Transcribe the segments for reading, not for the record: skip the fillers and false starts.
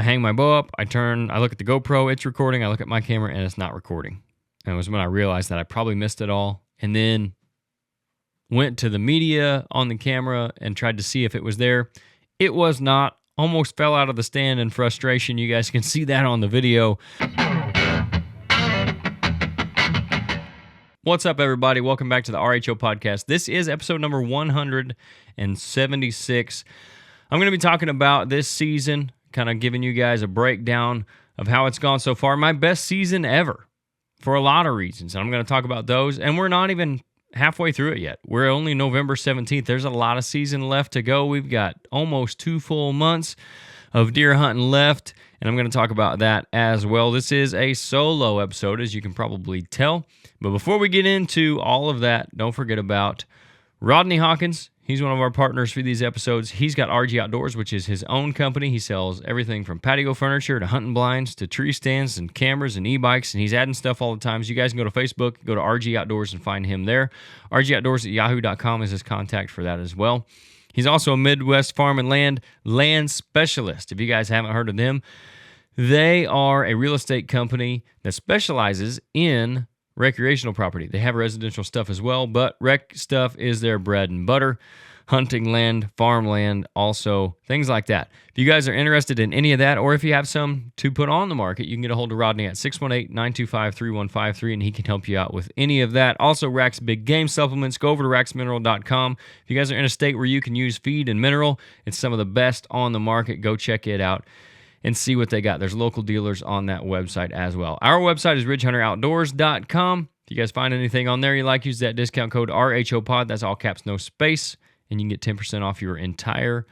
hang my bow up, I look at the GoPro, it's recording, I look at my camera, and it's not recording. And it was when I realized that I probably missed it all, and then went to the media on the camera and tried to see if it was there. It was not. Almost fell out of the stand in frustration. You guys can see that on the video. What's up, everybody? Welcome back to the RHO podcast. This is episode number 176. I'm going to be talking about this season, kind of giving you guys a breakdown of how it's gone so far. My best season ever for a lot of reasons. And I'm going to talk about those. And we're not even halfway through it yet. We're only November 17th. There's a lot of season left to go. We've got almost 2 full months of deer hunting left, and I'm going to talk about that as well. This is a solo episode, as you can probably tell. But before we get into all of that, don't forget about Rodney Hawkins. He's one of our partners for these episodes. He's got RHO Outdoors, which is his own company. He sells everything from patio furniture to hunting blinds to tree stands and cameras and e-bikes, and he's adding stuff all the time. So you guys can go to Facebook, go to RHO Outdoors and find him there. RHOoutdoors@yahoo.com is his contact for that as well. He's also a Midwest Farm and land specialist. If you guys haven't heard of them, they are a real estate company that specializes in recreational property. They have residential stuff as well, but rec stuff is their bread and butter. Hunting land, farmland, also things like that. If you guys are interested in any of that, or if you have some to put on the market, you can get a hold of Rodney at 618-925-3153, and he can help you out with any of that. Also, Rack's Big Game Supplements. Go over to racksmineral.com. If you guys are in a state where you can use feed and mineral, it's some of the best on the market. Go check it out and see what they got. There's local dealers on that website as well. Our website is Ridgehunteroutdoors.com. If you guys find anything on there you like, use that discount code RHOPOD. That's all caps, no space, and you can get 10% off your entire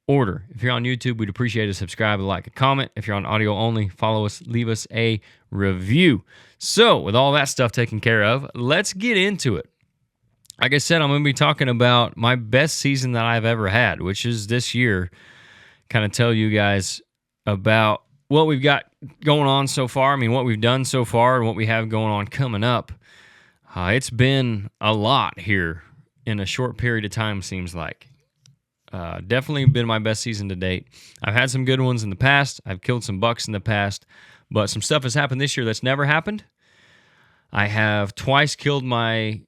order. If you're on YouTube, we'd appreciate a subscribe, a like, a comment. If you're on audio only, follow us, leave us a review. So, with all that stuff taken care of, let's get into it. Like I said, I'm going to be talking about my best season that I've ever had, which is this year. Kind of tell you guys about what we've got going on so far. I mean, what we've done so far and what we have going on coming up. It's been a lot here in a short period of time, seems like. Definitely been my best season to date. I've had some good ones in the past. I've killed some bucks in the past, but some stuff has happened this year that's never happened. I have once killed my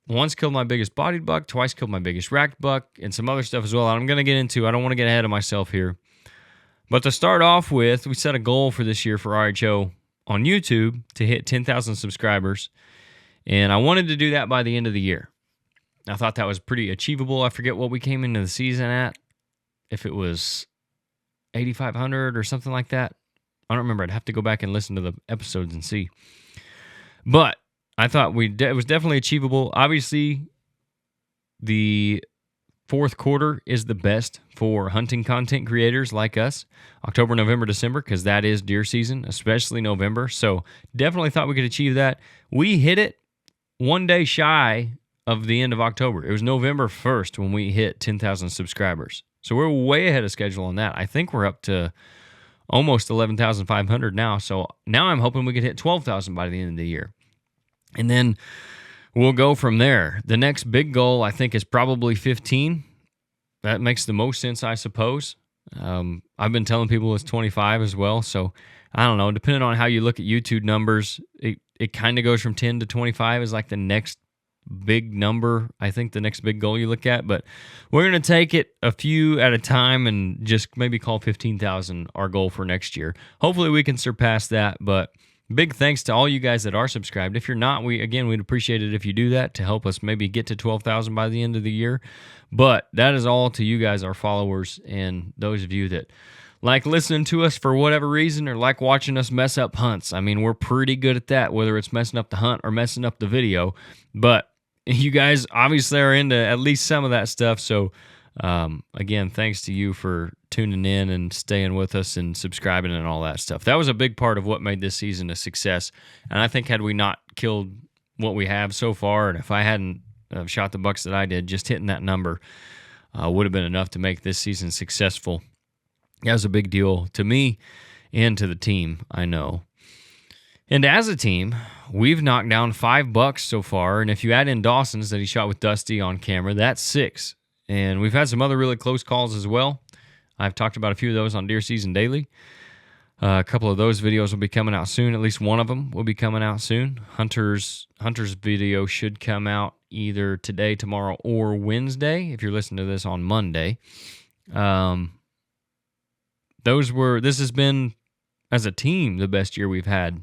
biggest bodied buck, twice killed my biggest racked buck, and some other stuff as well. I'm going to get into. I don't want to get ahead of myself here. But to start off with, we set a goal for this year for RHO on YouTube to hit 10,000 subscribers, and I wanted to do that by the end of the year. I thought that was pretty achievable. I forget what we came into the season at, if it was 8,500 or something like that. I don't remember. I'd have to go back and listen to the episodes and see. But I thought it was definitely achievable. Obviously, the fourth quarter is the best for hunting content creators like us. October, November, December, because that is deer season, especially November. So definitely thought we could achieve that. We hit it one day shy of the end of October. It was November 1st when we hit 10,000 subscribers. So we're way ahead of schedule on that. I think we're up to almost 11,500 now. So now I'm hoping we could hit 12,000 by the end of the year. And then we'll go from there. The next big goal, I think, is probably 15. That makes the most sense, I suppose. I've been telling people it's 25 as well. So I don't know. Depending on how you look at YouTube numbers, it kind of goes from 10 to 25 is like the next big number. I think the next big goal you look at. But we're going to take it a few at a time and just maybe call 15,000 our goal for next year. Hopefully we can surpass that. But big thanks to all you guys that are subscribed. If you're not, we'd appreciate it if you do that to help us maybe get to 12,000 by the end of the year. But that is all to you guys, our followers, and those of you that like listening to us for whatever reason or like watching us mess up hunts. I mean, we're pretty good at that, whether it's messing up the hunt or messing up the video. But you guys obviously are into at least some of that stuff. So, again, thanks to you for tuning in and staying with us and subscribing and all that stuff. That was a big part of what made this season a success. And I think had we not killed what we have so far, and if I hadn't shot the bucks that I did, just hitting that number would have been enough to make this season successful. That was a big deal to me and to the team, I know. And as a team, we've knocked down 5 bucks so far, and if you add in Dawson's that he shot with Dusty on camera, that's 6. And we've had some other really close calls as well. I've talked about a few of those on Deer Season Daily. A couple of those videos will be coming out soon. At least one of them will be coming out soon. Hunter's video should come out either today, tomorrow, or Wednesday, if you're listening to this on Monday. This has been, as a team, the best year we've had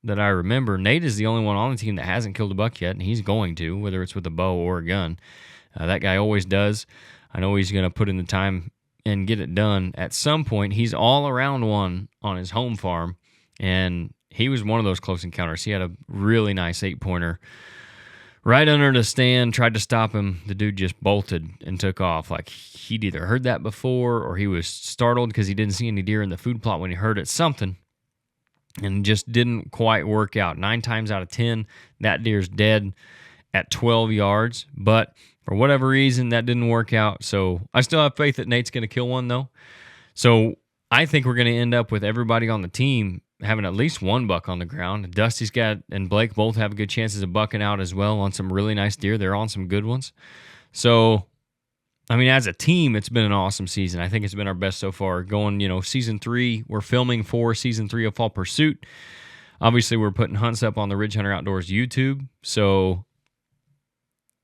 that I remember. Nate is the only one on the team that hasn't killed a buck yet, and he's going to, whether it's with a bow or a gun. That guy always does. I know he's going to put in the time and get it done at some point. He's all around one on his home farm, and he was one of those close encounters. He had a really nice 8-pointer right under the stand, tried to stop him. The dude just bolted and took off. Like, he'd either heard that before or he was startled because he didn't see any deer in the food plot when he heard it, something, and just didn't quite work out. 9 times out of 10, that deer's dead at 12 yards, but for whatever reason, that didn't work out. So I still have faith that Nate's going to kill one, though. So I think we're going to end up with everybody on the team having at least one buck on the ground. Dusty's and Blake both have good chances of bucking out as well on some really nice deer. They're on some good ones. So, I mean, as a team, it's been an awesome season. I think it's been our best so far. Going, season 3, we're filming for season 3 of Fall Pursuit. Obviously, we're putting hunts up on the Ridge Hunter Outdoors YouTube. So,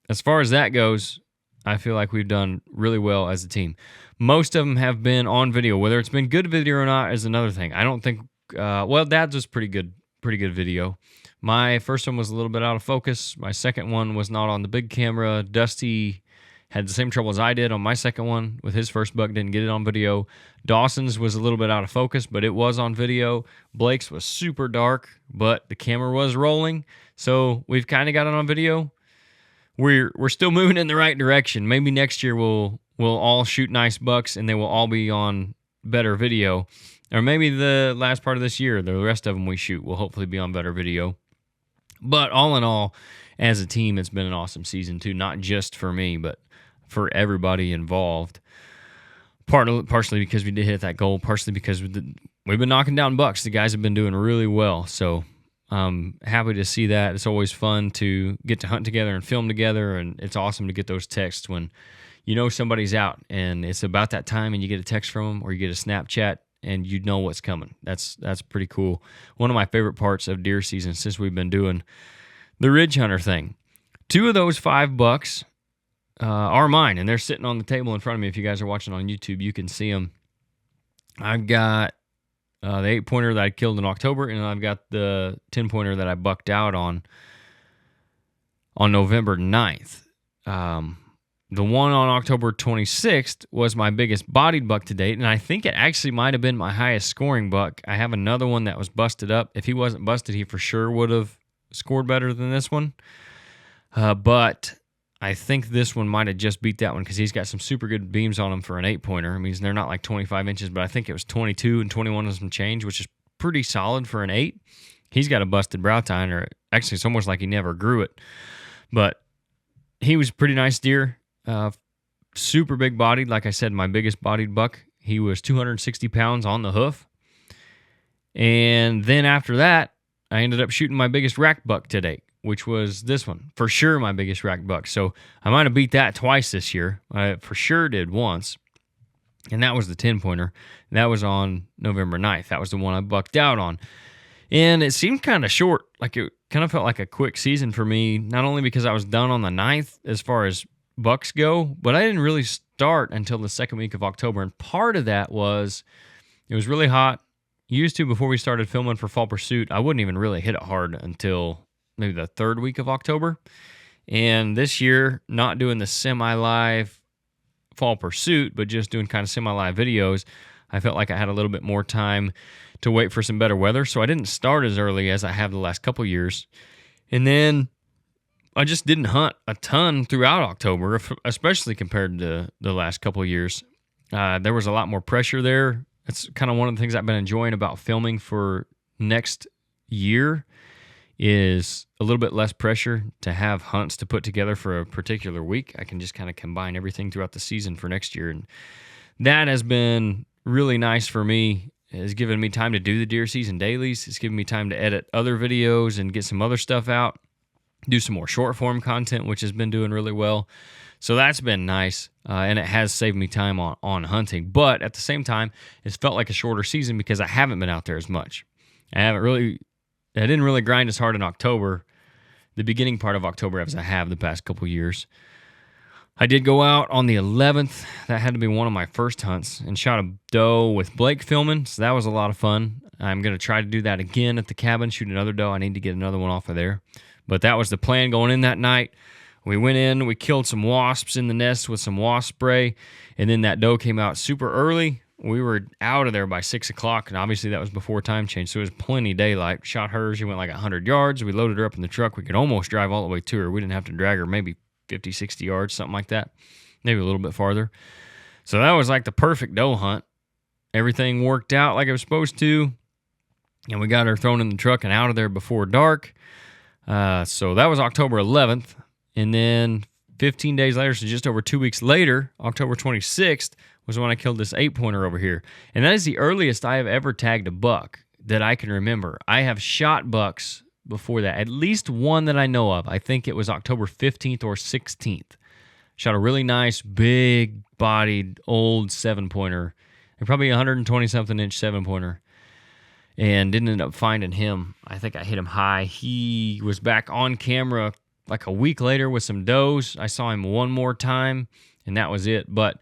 as far as that goes, I feel like we've done really well as a team. Most of them have been on video. Whether it's been good video or not is another thing. I don't think, Dad's was pretty good video. My first one was a little bit out of focus. My second one was not on the big camera. Dusty had the same trouble as I did on my second one with his first buck, didn't get it on video. Dawson's was a little bit out of focus, but it was on video. Blake's was super dark, but the camera was rolling. So we've kind of got it on video. We're still moving in the right direction. Maybe next year we'll all shoot nice bucks and they will all be on better video. Or maybe the last part of this year, the rest of them we shoot will hopefully be on better video. But all in all, as a team, it's been an awesome season too. Not just for me, but for everybody involved. Partially because we did hit that goal. Partially because we've been knocking down bucks. The guys have been doing really well. So I'm happy to see that. It's always fun to get to hunt together and film together, and it's awesome to get those texts when somebody's out and it's about that time and you get a text from them or you get a Snapchat and you know what's coming. That's pretty cool. One of my favorite parts of deer season since we've been doing the Ridge Hunter thing. 2 of those 5 bucks are mine, and they're sitting on the table in front of me. If you guys are watching on YouTube, you can see them. I've got the 8-pointer that I killed in October, and I've got the 10-pointer that I bucked out on November 9th. The one on October 26th was my biggest bodied buck to date, and I think it actually might have been my highest scoring buck. I have another one that was busted up. If he wasn't busted, he for sure would have scored better than this one. But I think this one might have just beat that one because he's got some super good beams on him for an 8-pointer. I mean, they're not like 25 inches, but I think it was 22 and 21 and some change, which is pretty solid for an 8. He's got a busted brow tine, or actually it's almost like he never grew it. But he was a pretty nice deer. Super big bodied. Like I said, my biggest bodied buck. He was 260 pounds on the hoof. And then after that, I ended up shooting my biggest rack buck to date, which was this one. For sure my biggest rack buck. So I might have beat that twice this year. I for sure did once. And that was the 10-pointer. That was on November 9th. That was the one I bucked out on. And it seemed kind of short. Like it kind of felt like a quick season for me, not only because I was done on the 9th as far as bucks go, but I didn't really start until the second week of October. And part of that was it was really hot. Used to, before we started filming for Fall Pursuit, I wouldn't even really hit it hard until maybe the 3rd week of October. And this year, not doing the semi-live Fall Pursuit, but just doing kind of semi-live videos, I felt like I had a little bit more time to wait for some better weather. So I didn't start as early as I have the last couple years. And then I just didn't hunt a ton throughout October, especially compared to the last couple of years. There was a lot more pressure there. It's kind of one of the things I've been enjoying about filming for next year is a little bit less pressure to have hunts to put together for a particular week. I can just kind of combine everything throughout the season for next year. And that has been really nice for me. It's given me time to do the deer season dailies. It's given me time to edit other videos and get some other stuff out. Do some more short form content, which has been doing really well. So that's been nice, and it has saved me time on hunting. But at the same time, it's felt like a shorter season because I haven't been out there as much. I didn't really grind as hard in October, the beginning part of October, as I have the past couple years. I did go out on the 11th. That had to be one of my first hunts, and shot a doe with Blake filming, so that was a lot of fun. I'm going to try to do that again at the cabin, shoot another doe. I need to get another one off of there. But that was the plan going in that night. We went in, we killed some wasps in the nest with some wasp spray, and then that doe came out super early. We were out of there by 6 o'clock, and obviously that was before time change, so it was plenty daylight. Shot her. She went like 100 yards. We loaded her up in the truck. We could almost drive all the way to her. We didn't have to drag her maybe 50, 60 yards, something like that, maybe a little bit farther. So that was like the perfect doe hunt. Everything worked out like it was supposed to, and we got her thrown in the truck and out of there before dark. So that was October 11th, and then 15 days later, so just over 2 weeks later, October 26th, was when I killed this 8-pointer over here. And that is the earliest I have ever tagged a buck that I can remember. I have shot bucks before that, at least one that I know of. I think it was October 15th or 16th. Shot a really nice, big-bodied, old 7-pointer, probably 120-something inch 7-pointer, and didn't end up finding him. I think I hit him high. He was back on camera like a week later with some does. I saw him one more time, and that was it. But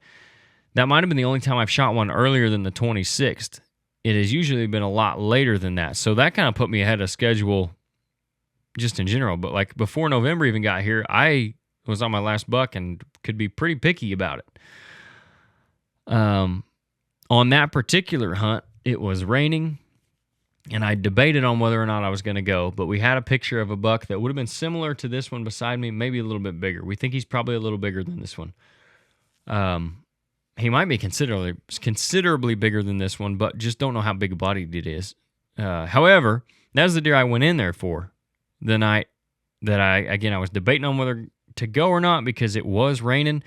that might have been the only time I've shot one earlier than the 26th. It has usually been a lot later than that. So that kind of put me ahead of schedule just in general. But like before November even got here, I was on my last buck and could be pretty picky about it. On that particular hunt, it was raining, and I debated on whether or not I was going to go, but we had a picture of a buck that would have been similar to this one beside me, maybe a little bit bigger. We think he's probably a little bigger than this one. He might be considerably bigger than this one, but just don't know how big a bodied it is. However, that was the deer I went in there for the night that I was debating on whether to go or not because it was raining.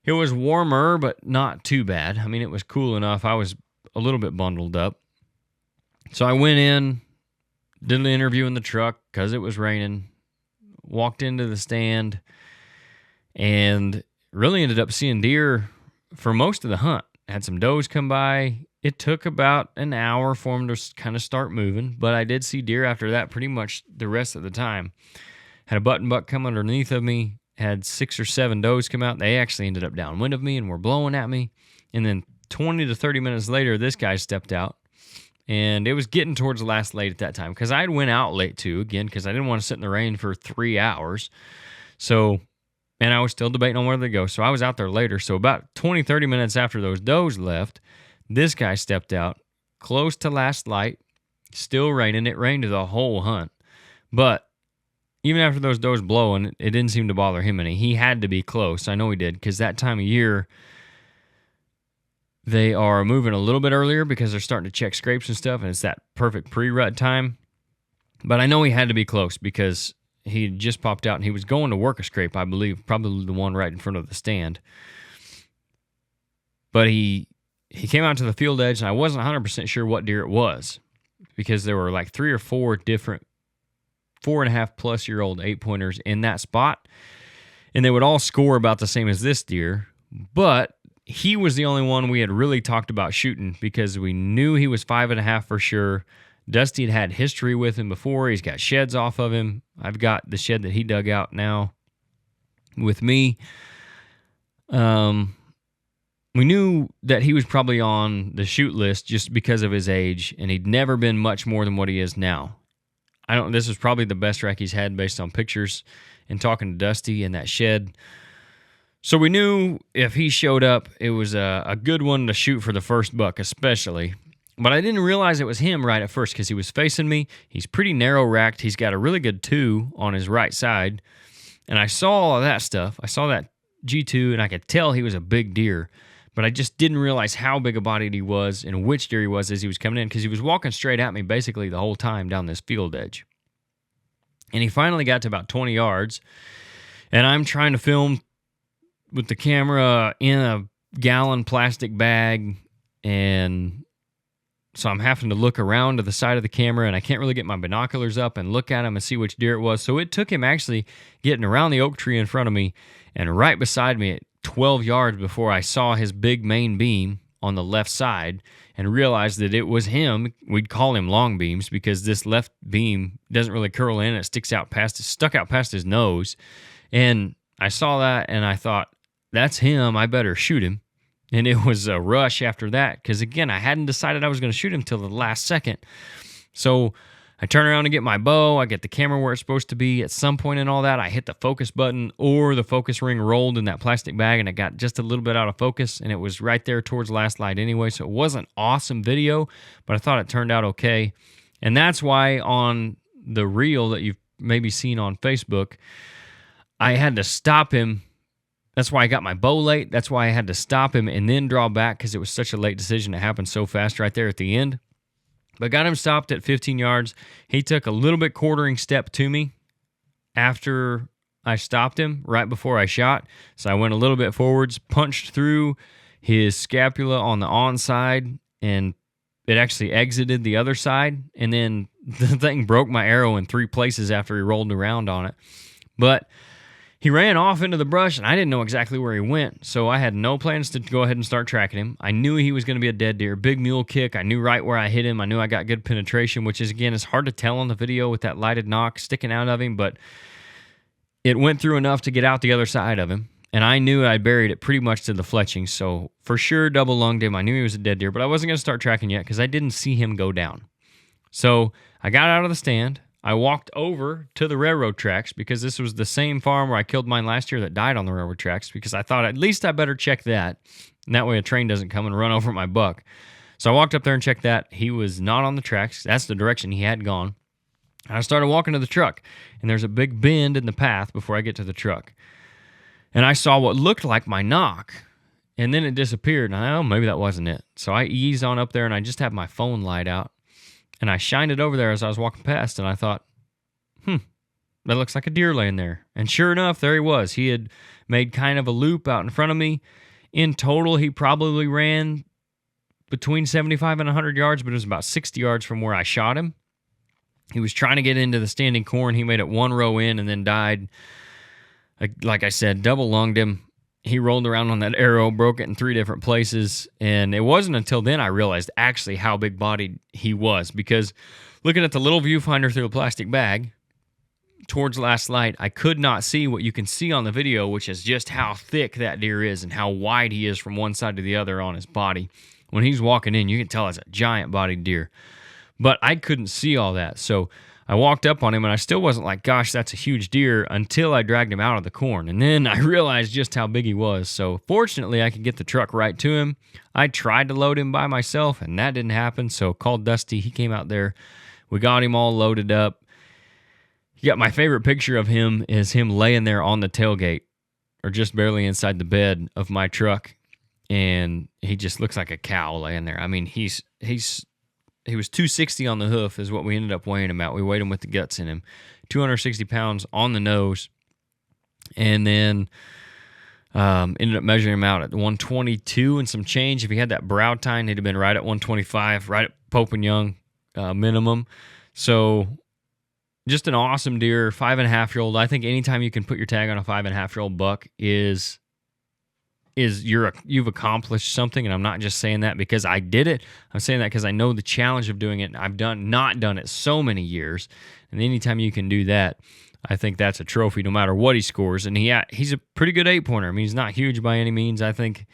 It was warmer, but not too bad. I mean, it was cool enough. I was a little bit bundled up. So I went in, did an interview in the truck because it was raining, walked into the stand, and really ended up seeing deer for most of the hunt. Had some does come by. It took about an hour for them to kind of start moving, but I did see deer after that pretty much the rest of the time. Had a button buck come underneath of me, had 6 or 7 does come out. They actually ended up downwind of me and were blowing at me. And then 20 to 30 minutes later, this guy stepped out. And it was getting towards the last late at that time because I had went out late too, again, because I didn't want to sit in the rain for 3 hours. So, and I was still debating on where to go. So I was out there later. So about 20, 30 minutes after those does left, this guy stepped out close to last light, still raining. It rained the whole hunt. But even after those does blowing, it didn't seem to bother him any. He had to be close. I know he did because that time of year, they are moving a little bit earlier because they're starting to check scrapes and stuff, and it's that perfect pre-rut time. But I know he had to be close because he just popped out, and he was going to work a scrape, I believe, probably the one right in front of the stand. But he came out to the field edge, and I wasn't 100% sure what deer it was because there were like 3 or 4 different 4.5-plus-year-old 8-pointers in that spot, and they would all score about the same as this deer, but he was the only one we had really talked about shooting because we knew he was 5.5 for sure. Dusty had history with him before. He's got sheds off of him. I've got the shed that he dug out now with me. We knew that he was probably on the shoot list just because of his age, and he'd never been much more than what he is now. This is probably the best rack he's had based on pictures and talking to Dusty in that shed. So we knew if he showed up, it was a good one to shoot for the first buck especially. But I didn't realize it was him right at first because he was facing me. He's pretty narrow racked. He's got a really good 2 on his right side. And I saw all of that stuff. I saw that G2, and I could tell he was a big deer. But I just didn't realize how big a bodied he was and which deer he was as he was coming in because he was walking straight at me basically the whole time down this field edge. And he finally got to about 20 yards. And I'm trying to film with the camera in a gallon plastic bag, and so I'm having to look around to the side of the camera, and I can't really get my binoculars up and look at him and see which deer it was. So it took him actually getting around the oak tree in front of me and right beside me at 12 yards before I saw his big main beam on the left side and realized that it was him. We'd call him long beams because this left beam doesn't really curl in. It stuck out past his nose. And I saw that and I thought, that's him. I better shoot him. And it was a rush after that because, again, I hadn't decided I was going to shoot him till the last second. So I turn around and get my bow. I get the camera where it's supposed to be. At some point in all that, I hit the focus button or the focus ring rolled in that plastic bag and it got just a little bit out of focus and it was right there towards last light anyway. So it wasn't awesome video, but I thought it turned out okay. And that's why on the reel that you've maybe seen on Facebook, I had to stop him. That's why I got my bow late. That's why I had to stop him and then draw back because it was such a late decision. It happened so fast right there at the end. But got him stopped at 15 yards. He took a little bit quartering step to me after I stopped him right before I shot. So I went a little bit forwards, punched through his scapula on the on side, and it actually exited the other side. And then the thing broke my arrow in 3 places after he rolled around on it. But he ran off into the brush, and I didn't know exactly where he went, so I had no plans to go ahead and start tracking him. I knew he was going to be a dead deer. Big mule kick. I knew right where I hit him. I knew I got good penetration, which is, again, it's hard to tell on the video with that lighted knock sticking out of him, but it went through enough to get out the other side of him, and I knew I buried it pretty much to the fletching, so for sure double lunged him. I knew he was a dead deer, but I wasn't going to start tracking yet because I didn't see him go down. So I got out of the stand. I walked over to the railroad tracks because this was the same farm where I killed mine last year that died on the railroad tracks because I thought at least I better check that. And that way a train doesn't come and run over my buck. So I walked up there and checked that. He was not on the tracks. That's the direction he had gone. And I started walking to the truck. And there's a big bend in the path before I get to the truck. And I saw what looked like my knock. And then it disappeared. And I thought, oh, maybe that wasn't it. So I eased on up there and I just had my phone light out. And I shined it over there as I was walking past, and I thought, that looks like a deer laying there. And sure enough, there he was. He had made kind of a loop out in front of me. In total, he probably ran between 75 and 100 yards, but it was about 60 yards from where I shot him. He was trying to get into the standing corn. He made it 1 row in and then died. Like I said, double lunged him. He rolled around on that arrow, broke it in 3 different places, and it wasn't until then I realized actually how big-bodied he was, because looking at the little viewfinder through a plastic bag towards last light, I could not see what you can see on the video, which is just how thick that deer is and how wide he is from one side to the other on his body. When he's walking in, you can tell it's a giant-bodied deer. But I couldn't see all that, so I walked up on him, and I still wasn't like, gosh, that's a huge deer, until I dragged him out of the corn. And then I realized just how big he was. So fortunately, I could get the truck right to him. I tried to load him by myself, and that didn't happen. So called Dusty. He came out there. We got him all loaded up. My favorite picture of him is him laying there on the tailgate, or just barely inside the bed of my truck. And he just looks like a cow laying there. I mean, he was 260 on the hoof is what we ended up weighing him out. We weighed him with the guts in him. 260 pounds on the nose. And then ended up measuring him out at 122 and some change. If he had that brow tine, he'd have been right at 125, right at Pope and Young minimum. So just an awesome deer, 5.5-year-old. I think anytime you can put your tag on a 5.5-year-old buck is you've accomplished something. And I'm not just saying that because I did it. I'm saying that because I know the challenge of doing it. I've not done it so many years. And anytime you can do that, I think that's a trophy no matter what he scores. And he's a pretty good 8-pointer. I mean, he's not huge by any means. I think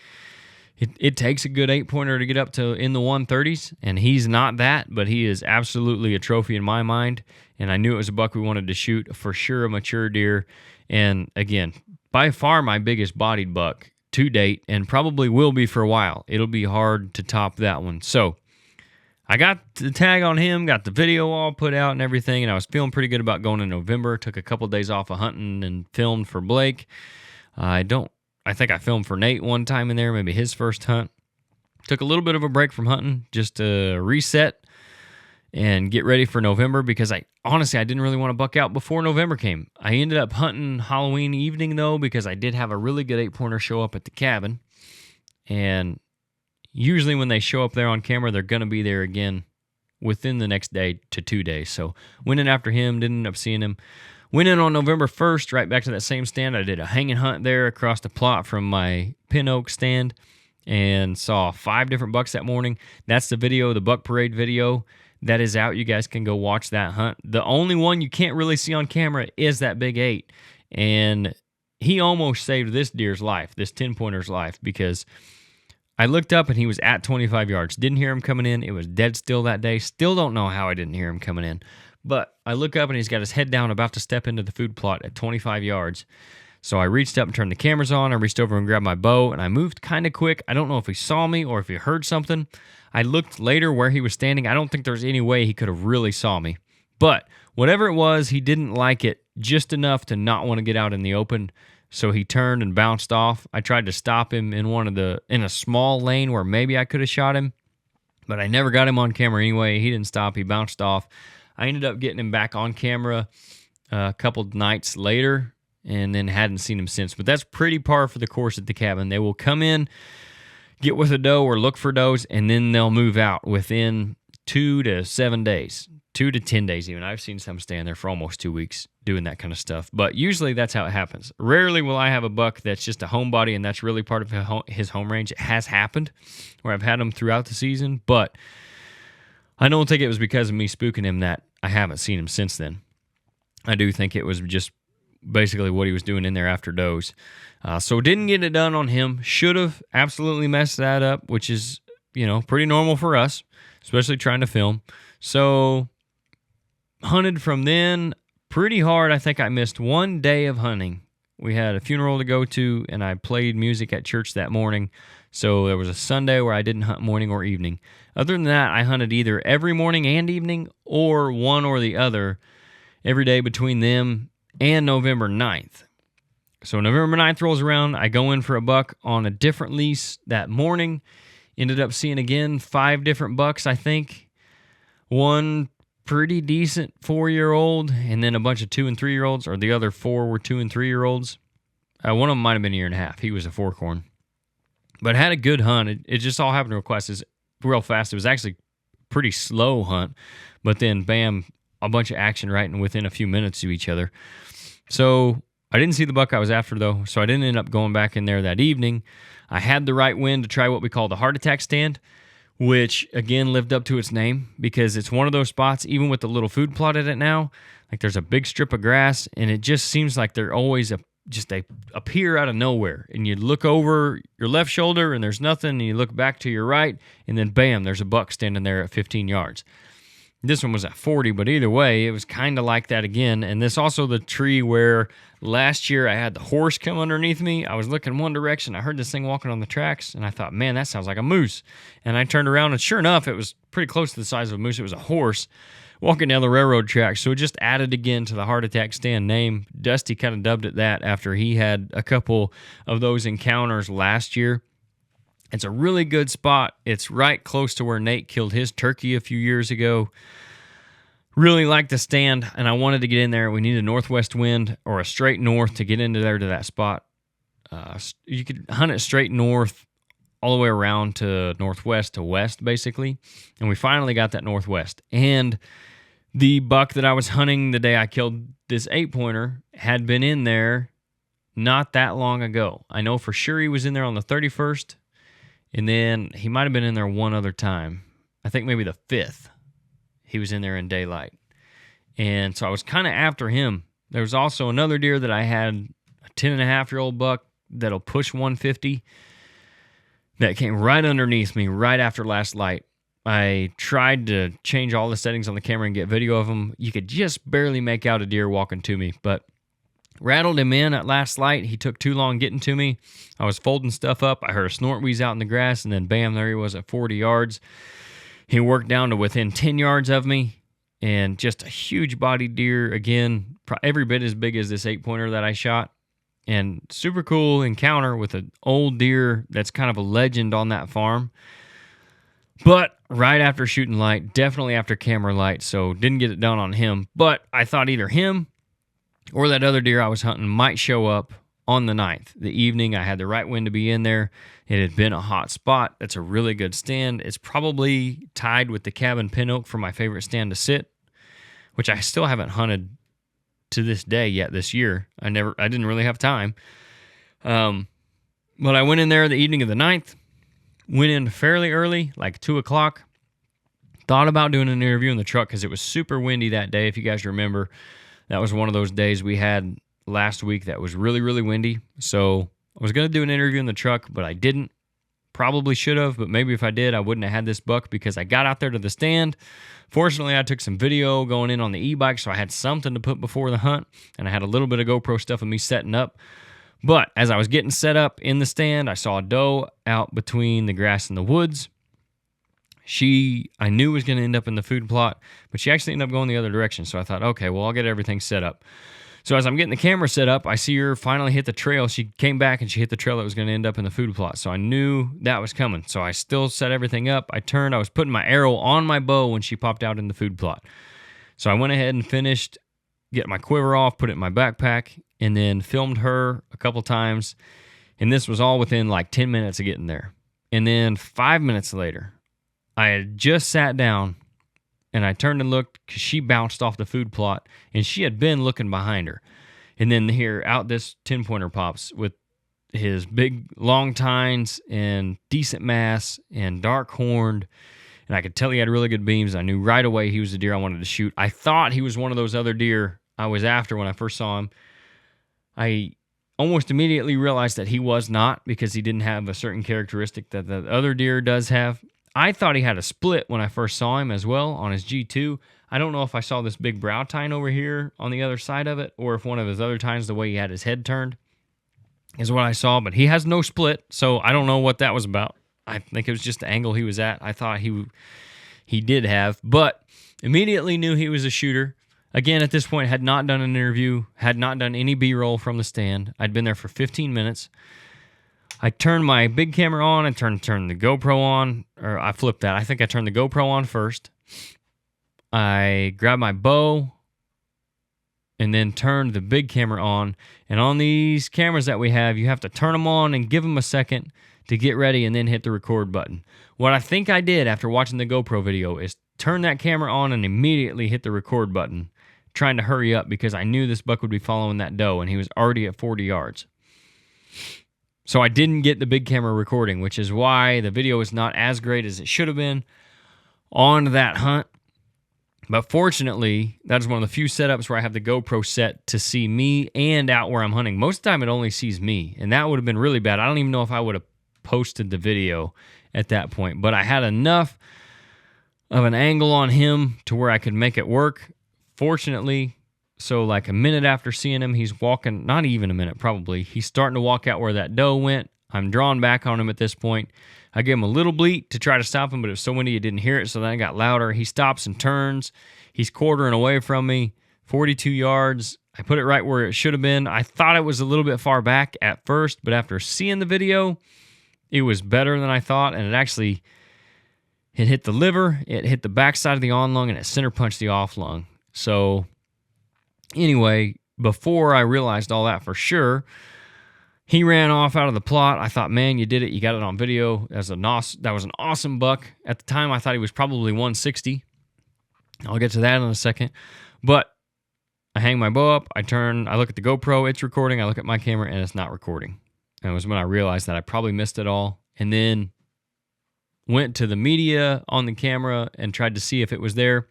it takes a good 8-pointer to get up to in the 130s. And he's not that, but he is absolutely a trophy in my mind. And I knew it was a buck we wanted to shoot, for sure, a mature deer. And again, by far my biggest bodied buck to date, and probably will be for a while. It'll be hard to top that one. So I got the tag on him, got the video all put out and everything, and I was feeling pretty good about going in November. Took a couple of days off of hunting and filmed for Blake. I think I filmed for Nate one time in there, maybe his first hunt. Took a little bit of a break from hunting just to reset and get ready for November, because I didn't really want to buck out before November came. I ended up hunting Halloween evening, though, because I did have a really good 8-pointer show up at the cabin. And usually when they show up there on camera, they're going to be there again within the next day to 2 days. So went in after him, didn't end up seeing him. Went in on November 1st, right back to that same stand. I did a hanging hunt there across the plot from my pin oak stand and saw 5 different bucks that morning. That's the video, the buck parade video. That is out. You guys can go watch that hunt. The only one you can't really see on camera is that big 8. And he almost saved this deer's life, this 10-pointer's life, because I looked up and he was at 25 yards. Didn't hear him coming in. It was dead still that day. Still don't know how I didn't hear him coming in. But I look up and he's got his head down, about to step into the food plot at 25 yards. So I reached up and turned the cameras on. I reached over and grabbed my bow, and I moved kind of quick. I don't know if he saw me or if he heard something. I looked later where he was standing. I don't think there's any way he could have really saw me. But whatever it was, he didn't like it just enough to not want to get out in the open. So he turned and bounced off. I tried to stop him in a small lane where maybe I could have shot him, but I never got him on camera anyway. He didn't stop. He bounced off. I ended up getting him back on camera a couple nights later and then hadn't seen him since. But that's pretty par for the course at the cabin. They will come in, get with a doe or look for does, and then they'll move out within 2 to 7 days, 2 to 10 days even. I've seen some stand there for almost 2 weeks doing that kind of stuff. But usually that's how it happens. Rarely will I have a buck that's just a homebody and that's really part of his home range. It has happened where I've had him throughout the season, but I don't think it was because of me spooking him that I haven't seen him since then. I do think it was just basically what he was doing in there after does. So didn't get it done on him. Should have absolutely messed that up, which is, pretty normal for us, especially trying to film. So hunted from then pretty hard. I think I missed 1 day of hunting. We had a funeral to go to, and I played music at church that morning. So there was a Sunday where I didn't hunt morning or evening. Other than that, I hunted either every morning and evening or one or the other every day between them and November 9th. So November 9th rolls around. I go in for a buck on a different lease that morning. Ended up seeing again 5 different bucks, I think. One pretty decent 4-year-old, and then a bunch of 2- and 3-year-olds, or the other 4 were 2- and 3-year-olds. One of them might have been a year and a half. He was a 4-corn. But had a good hunt. It just all happened real fast. It was actually a pretty slow hunt, but then bam, a bunch of action right and within a few minutes of each other. So I didn't see the buck I was after, though, so I didn't end up going back in there that evening. I had the right wind to try what we call the heart attack stand, which, again, lived up to its name because it's one of those spots, even with the little food plot in it now, like there's a big strip of grass, and it just seems like they're always they appear out of nowhere. And you look over your left shoulder, and there's nothing, and you look back to your right, and then bam, there's a buck standing there at 15 yards. This one was at 40, but either way, it was kind of like that again. And this also the tree where last year I had the horse come underneath me. I was looking one direction. I heard this thing walking on the tracks, and I thought, man, that sounds like a moose. And I turned around, and sure enough, it was pretty close to the size of a moose. It was a horse walking down the railroad tracks. So it just added again to the heart attack stand name. Dusty kind of dubbed it that after he had a couple of those encounters last year. It's a really good spot. It's right close to where Nate killed his turkey a few years ago. Really like the stand, and I wanted to get in there. We need a northwest wind or a straight north to get into there to that spot. You could hunt it straight north all the way around to northwest to west, basically. And we finally got that northwest. And the buck that I was hunting the day I killed this 8-pointer had been in there not that long ago. I know for sure he was in there on the 31st. And then he might have been in there one other time. I think maybe the 5th. He was in there in daylight. And so I was kind of after him. There was also another deer that I had, a 10-and-a-half-year-old buck that'll push 150 that came right underneath me right after last light. I tried to change all the settings on the camera and get video of him. You could just barely make out a deer walking to me, but rattled him in at last light. He took too long getting to me. I was folding stuff up. I heard a snort wheeze out in the grass, and then bam, there he was at 40 yards. He worked down to within 10 yards of me, and just a huge bodied deer, again, every bit as big as this 8-pointer that I shot. And super cool encounter with an old deer that's kind of a legend on that farm. But right after shooting light, definitely after camera light, so didn't get it done on him. But I thought either him or that other deer I was hunting might show up on the 9th. The evening, I had the right wind to be in there. It had been a hot spot. That's a really good stand. It's probably tied with the Cabin Pin Oak for my favorite stand to sit, which I still haven't hunted to this day yet this year. I didn't really have time. But I went in there the evening of the 9th, went in fairly early, like 2 o'clock. Thought about doing an interview in the truck because it was super windy that day. If you guys remember, that was one of those days we had last week that was really, really windy. So I was going to do an interview in the truck, but I didn't. Probably should have, but maybe if I did, I wouldn't have had this buck because I got out there to the stand. Fortunately, I took some video going in on the e-bike, so I had something to put before the hunt, and I had a little bit of GoPro stuff of me setting up. But as I was getting set up in the stand, I saw a doe out between the grass and the woods. I knew was going to end up in the food plot, but she actually ended up going the other direction. So I thought, okay, well, I'll get everything set up. So as I'm getting the camera set up, I see her finally hit the trail. She came back and she hit the trail that was going to end up in the food plot. So I knew that was coming. So I still set everything up. I turned. I was putting my arrow on my bow when she popped out in the food plot. So I went ahead and finished, get my quiver off, put it in my backpack, and then filmed her a couple times. And this was all within like 10 minutes of getting there. And then 5 minutes later, I had just sat down and I turned and looked because she bounced off the food plot and she had been looking behind her. And then here out this 10-pointer pops with his big long tines and decent mass and dark horned. And I could tell he had really good beams. I knew right away he was the deer I wanted to shoot. I thought he was one of those other deer I was after when I first saw him. I almost immediately realized that he was not because he didn't have a certain characteristic that the other deer does have. I thought he had a split when I first saw him as well on his G2. I don't know if I saw this big brow tine over here on the other side of it or if one of his other tines, the way he had his head turned, is what I saw. But he has no split, so I don't know what that was about. I think it was just the angle he was at. I thought he did have, but immediately knew he was a shooter. Again, at this point, had not done an interview, had not done any B-roll from the stand. I'd been there for 15 minutes. I turned my big camera on and turned the GoPro on, or I flipped that. I think I turned the GoPro on first. I grabbed my bow and then turned the big camera on. And on these cameras that we have, you have to turn them on and give them a second to get ready and then hit the record button. What I think I did after watching the GoPro video is turn that camera on and immediately hit the record button, trying to hurry up because I knew this buck would be following that doe and he was already at 40 yards. So I didn't get the big camera recording, which is why the video is not as great as it should have been on that hunt. But fortunately, that is one of the few setups where I have the GoPro set to see me and out where I'm hunting. Most of the time, it only sees me, and that would have been really bad. I don't even know if I would have posted the video at that point, but I had enough of an angle on him to where I could make it work. Fortunately, so like a minute after seeing him, he's walking, not even a minute probably, he's starting to walk out where that doe went. I'm drawn back on him at this point. I give him a little bleat to try to stop him, but it was so windy you didn't hear it, so then it got louder. He stops and turns. He's quartering away from me, 42 yards. I put it right where it should have been. I thought it was a little bit far back at first, but after seeing the video, it was better than I thought, and it hit the liver, it hit the backside of the on lung, and it center punched the off lung. So anyway, before I realized all that for sure, he ran off out of the plot. I thought, man, you did it. You got it on video. That was an awesome buck. At the time, I thought he was probably 160. I'll get to that in a second. But I hang my bow up. I look at the GoPro. It's recording. I look at my camera, and it's not recording. And it was when I realized that I probably missed it all. And then went to the media on the camera and tried to see if it was there.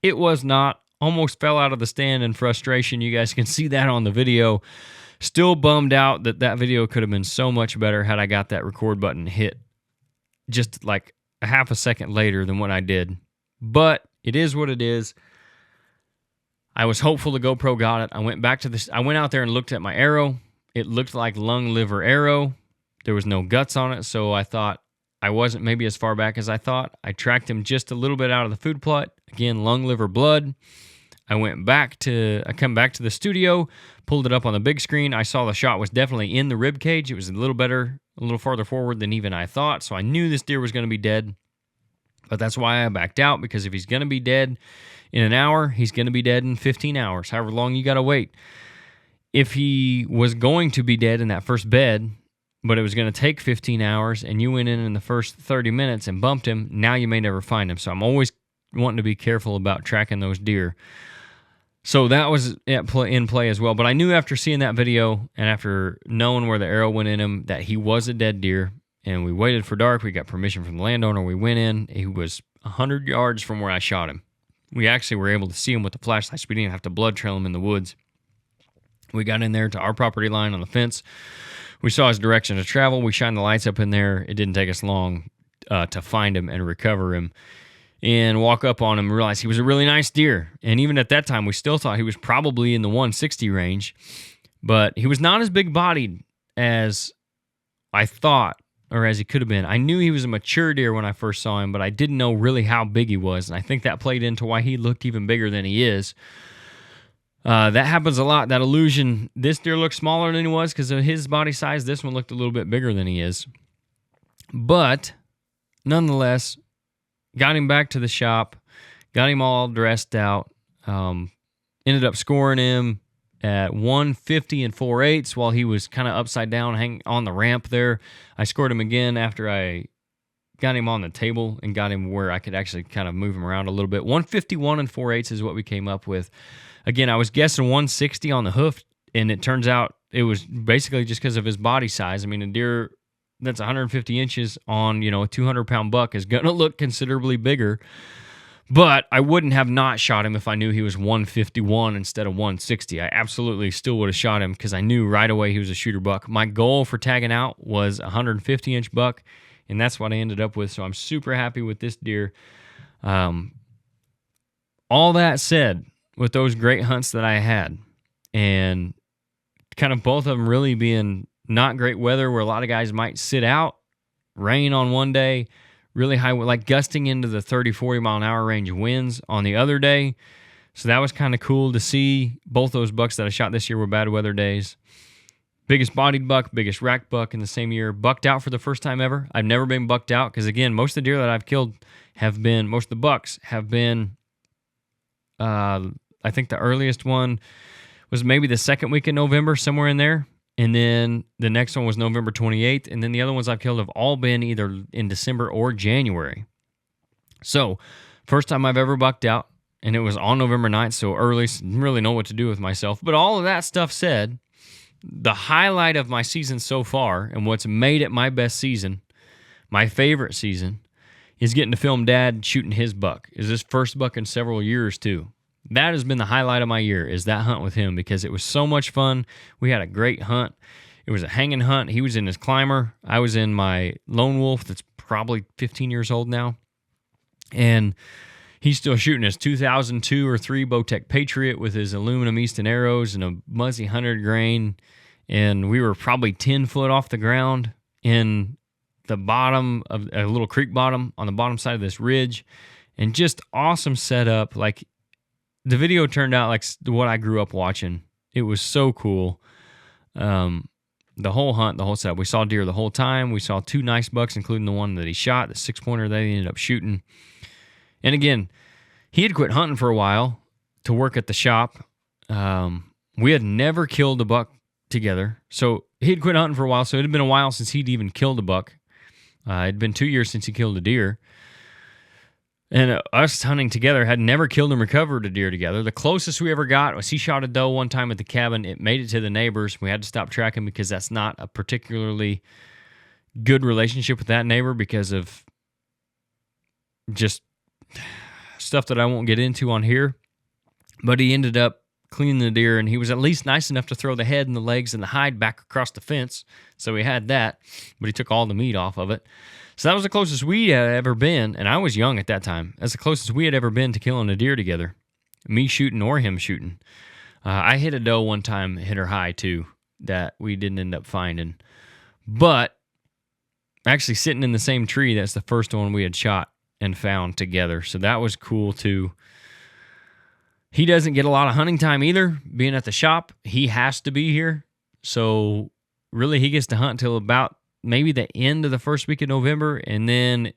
It was not. Almost fell out of the stand in frustration. You guys can see that on the video. Still bummed out that video could have been so much better had I got that record button hit just like a half a second later than what I did. But it is what it is. I was hopeful the GoPro got it. I went out there and looked at my arrow. It looked like lung liver arrow. There was no guts on it, so I thought I wasn't maybe as far back as I thought. I tracked him just a little bit out of the food plot. Again, lung, liver, blood. I come back to the studio, pulled it up on the big screen. I saw the shot was definitely in the rib cage. It was a little farther forward than even I thought. So I knew this deer was going to be dead. But that's why I backed out, because if he's going to be dead in an hour, he's going to be dead in 15 hours, however long you got to wait. if he was going to be dead in that first bed, but it was going to take 15 hours, and you went in the first 30 minutes and bumped him, now you may never find him. So I'm always wanting to be careful about tracking those deer. So that was in play as well. But I knew after seeing that video and after knowing where the arrow went in him that he was a dead deer. And we waited for dark. We got permission from the landowner. We went in. He was 100 yards from where I shot him. We actually were able to see him with the flashlights. We didn't have to blood trail him in the woods. We got in there to our property line on the fence. We saw his direction of travel. We shined the lights up in there. It didn't take us long to find him and recover him and walk up on him and realize he was a really nice deer. And even at that time, we still thought he was probably in the 160 range, but he was not as big-bodied as I thought or as he could have been. I knew he was a mature deer when I first saw him, but I didn't know really how big he was, and I think that played into why he looked even bigger than he is. That happens a lot, that illusion. This deer looked smaller than he was because of his body size. This one looked a little bit bigger than he is. But nonetheless, got him back to the shop, got him all dressed out, ended up scoring him at 150 and 4/8 while he was kind of upside down hanging on the ramp there. I scored him again after I got him on the table and got him where I could actually kind of move him around a little bit. 151 and 4/8 is what we came up with. Again, I was guessing 160 on the hoof, and it turns out it was basically just because of his body size. I mean, a deer that's 150 inches on, a 200-pound buck is going to look considerably bigger. But I wouldn't have not shot him if I knew he was 151 instead of 160. I absolutely still would have shot him because I knew right away he was a shooter buck. My goal for tagging out was a 150-inch buck, and that's what I ended up with. So I'm super happy with this deer. All that said, with those great hunts that I had, and kind of both of them really being not great weather where a lot of guys might sit out, rain on one day, really high, like gusting into the 30, 40 mile an hour range winds on the other day. So that was kind of cool to see. Both those bucks that I shot this year were bad weather days. Biggest bodied buck, biggest rack buck in the same year. Bucked out for the first time ever. I've never been bucked out because, again, most of the deer that I've killed most of the bucks have been, I think the earliest one was maybe the second week in November, somewhere in there. And then the next one was November 28th. And then the other ones I've killed have all been either in December or January. So, first time I've ever bucked out, and it was on November 9th, so early, so didn't really know what to do with myself. But all of that stuff said, the highlight of my season so far, and what's made it my best season, my favorite season, is getting to film Dad shooting his buck. Is his first buck in several years, too. That has been the highlight of my year, is that hunt with him, because it was so much fun. We had a great hunt. It was a hanging hunt. He was in his climber. I was in my lone wolf that's probably 15 years old now. And he's still shooting his 2002 or 3 Bowtech Patriot with his aluminum Easton arrows and a Muzzy 100 grain. And we were probably 10 foot off the ground in the bottom of a little creek bottom on the bottom side of this ridge. And just awesome setup. Like, the video turned out like what I grew up watching. It was so cool. The whole hunt, the whole setup. We saw deer the whole time. We saw 2 nice bucks, including the one that he shot, the 6-pointer that he ended up shooting. And again, he had quit hunting for a while to work at the shop. We had never killed a buck together. So he'd quit hunting for a while, so it had been a while since he'd even killed a buck. It had been 2 years since he killed a deer. And us hunting together had never killed and recovered a deer together. The closest we ever got was he shot a doe one time at the cabin. It made it to the neighbors. We had to stop tracking because that's not a particularly good relationship with that neighbor because of just stuff that I won't get into on here. But he ended up cleaning the deer, and he was at least nice enough to throw the head and the legs and the hide back across the fence. So he had that, but he took all the meat off of it. So that was the closest we had ever been, and I was young at that time. That's the closest we had ever been to killing a deer together. Me shooting or him shooting. I hit a doe one time, hit her high too, that we didn't end up finding. But actually sitting in the same tree, that's the first one we had shot and found together. So that was cool too. He doesn't get a lot of hunting time either. Being at the shop, he has to be here. So really he gets to hunt till about maybe the end of the first week of November, and then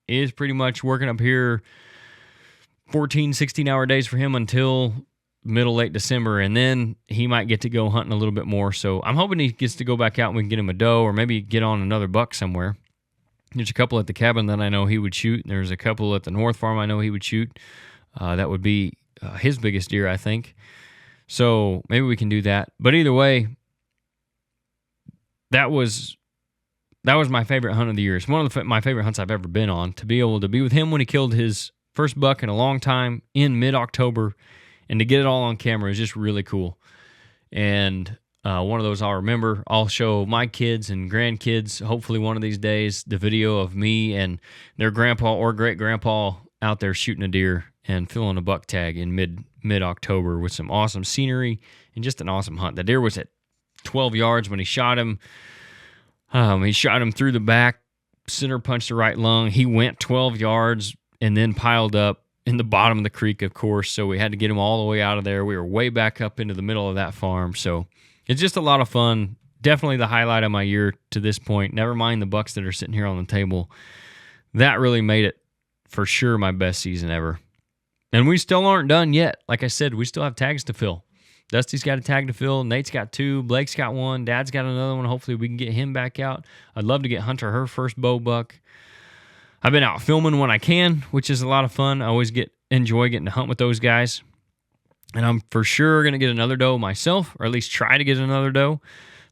is pretty much working up here 14, 16-hour days for him until middle, late December, and then he might get to go hunting a little bit more. So I'm hoping he gets to go back out and we can get him a doe or maybe get on another buck somewhere. There's a couple at the cabin that I know he would shoot. And there's a couple at the North Farm I know he would shoot. That would be his biggest deer, I think. So maybe we can do that. But either way, that was my favorite hunt of the year. It's one of my favorite hunts I've ever been on. To be able to be with him when he killed his first buck in a long time in mid-October and to get it all on camera is just really cool. And one of those I'll remember. I'll show my kids and grandkids, hopefully one of these days, the video of me and their grandpa or great-grandpa out there shooting a deer and filling a buck tag in mid-October with some awesome scenery and just an awesome hunt. The deer was at 12 yards when he shot him. He shot him through the back, center punched the right lung. He went 12 yards and then piled up in the bottom of the creek, of course, so we had to get him all the way out of there. We were way back up into the middle of that farm, so it's just a lot of fun. Definitely the highlight of my year to this point. Never mind the bucks that are sitting here on the table. That really made it, for sure, my best season ever. And we still aren't done yet. Like I said, we still have tags to fill. Dusty's got a tag to fill. Nate's got 2. Blake's got 1. Dad's got another one. Hopefully we can get him back out. I'd love to get Hunter her first bow buck. I've been out filming when I can, which is a lot of fun. I always enjoy getting to hunt with those guys. And I'm for sure going to get another doe myself, or at least try to get another doe.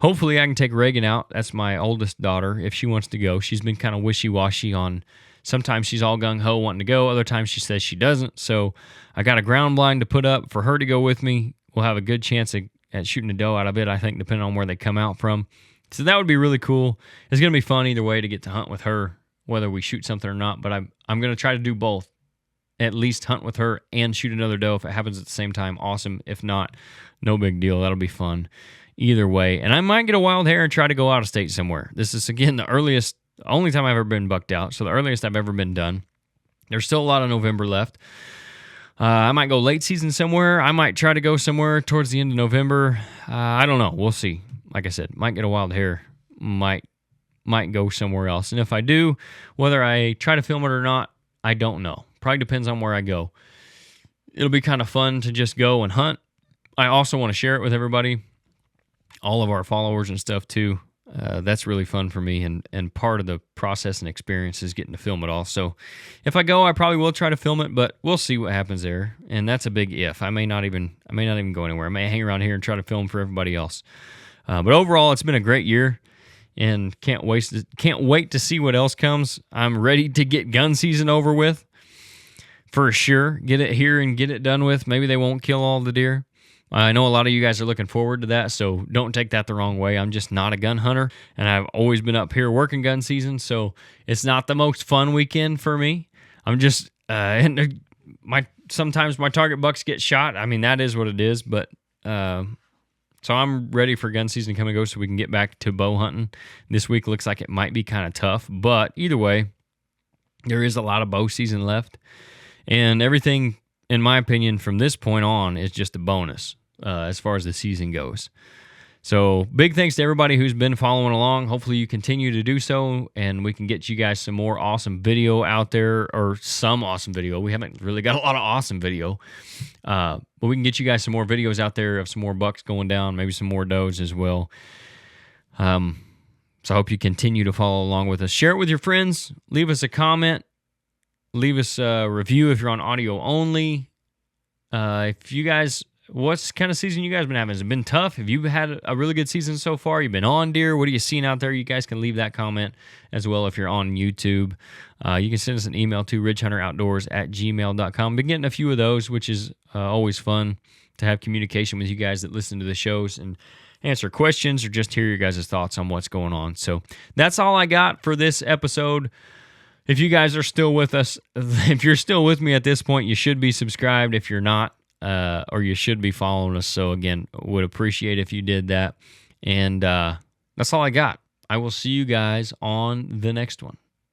Hopefully I can take Reagan out. That's my oldest daughter, if she wants to go. She's been kind of wishy-washy on, sometimes she's all gung-ho wanting to go. Other times she says she doesn't. So I got a ground blind to put up for her to go with me. We'll have a good chance at shooting a doe out of it, I think, depending on where they come out from. So that would be really cool. It's going to be fun either way to get to hunt with her, whether we shoot something or not. But I'm going to try to do both. At least hunt with her and shoot another doe. If it happens at the same time, awesome. If not, no big deal. That'll be fun either way. And I might get a wild hare and try to go out of state somewhere. This is, again, the only time I've ever been bucked out, so the earliest I've ever been done. There's still a lot of November left. I might go late season somewhere. I might try to go somewhere towards the end of November. I don't know. We'll see. Like I said, might get a wild hare. Might go somewhere else. And if I do, whether I try to film it or not, I don't know. Probably depends on where I go. It'll be kind of fun to just go and hunt. I also want to share it with everybody, all of our followers and stuff too. That's really fun for me, and part of the process and experience is getting to film it all. So if I go, I probably will try to film it, but we'll see what happens there. And that's a big if. I may not even go anywhere. I may hang around here and try to film for everybody else. But overall, it's been a great year, and can't wait to see what else comes. I'm ready to get gun season over with, for sure. Get it here and get it done with. Maybe they won't kill all the deer. I know a lot of you guys are looking forward to that, so don't take that the wrong way. I'm just not a gun hunter, and I've always been up here working gun season, so it's not the most fun weekend for me. I'm just sometimes my target bucks get shot. I mean, that is what it is, but so I'm ready for gun season to come and go so we can get back to bow hunting. This week looks like it might be kind of tough, but either way, there is a lot of bow season left, and everything, in my opinion, from this point on is just a bonus as far as the season goes. So big thanks to everybody who's been following along. Hopefully you continue to do so, and we can get you guys some more awesome video out there, or some awesome video. We haven't really got a lot of awesome video, but we can get you guys some more videos out there of some more bucks going down, maybe some more does as well. So I hope you continue to follow along with us. Share it with your friends. Leave us a comment. Leave us a review if you're on audio only. If you guys, what kind of season you guys been having? Has it been tough? Have you had a really good season so far? You've been on deer. What are you seeing out there? You guys can leave that comment as well if you're on YouTube. You can send us an email to ridgehunteroutdoors@gmail.com. Been getting a few of those, which is always fun to have communication with you guys that listen to the shows and answer questions or just hear your guys' thoughts on what's going on. So that's all I got for this episode. If you guys are still with us, if you're still with me at this point, you should be subscribed. If you're not, or you should be following us. So again, would appreciate if you did that. And that's all I got. I will see you guys on the next one.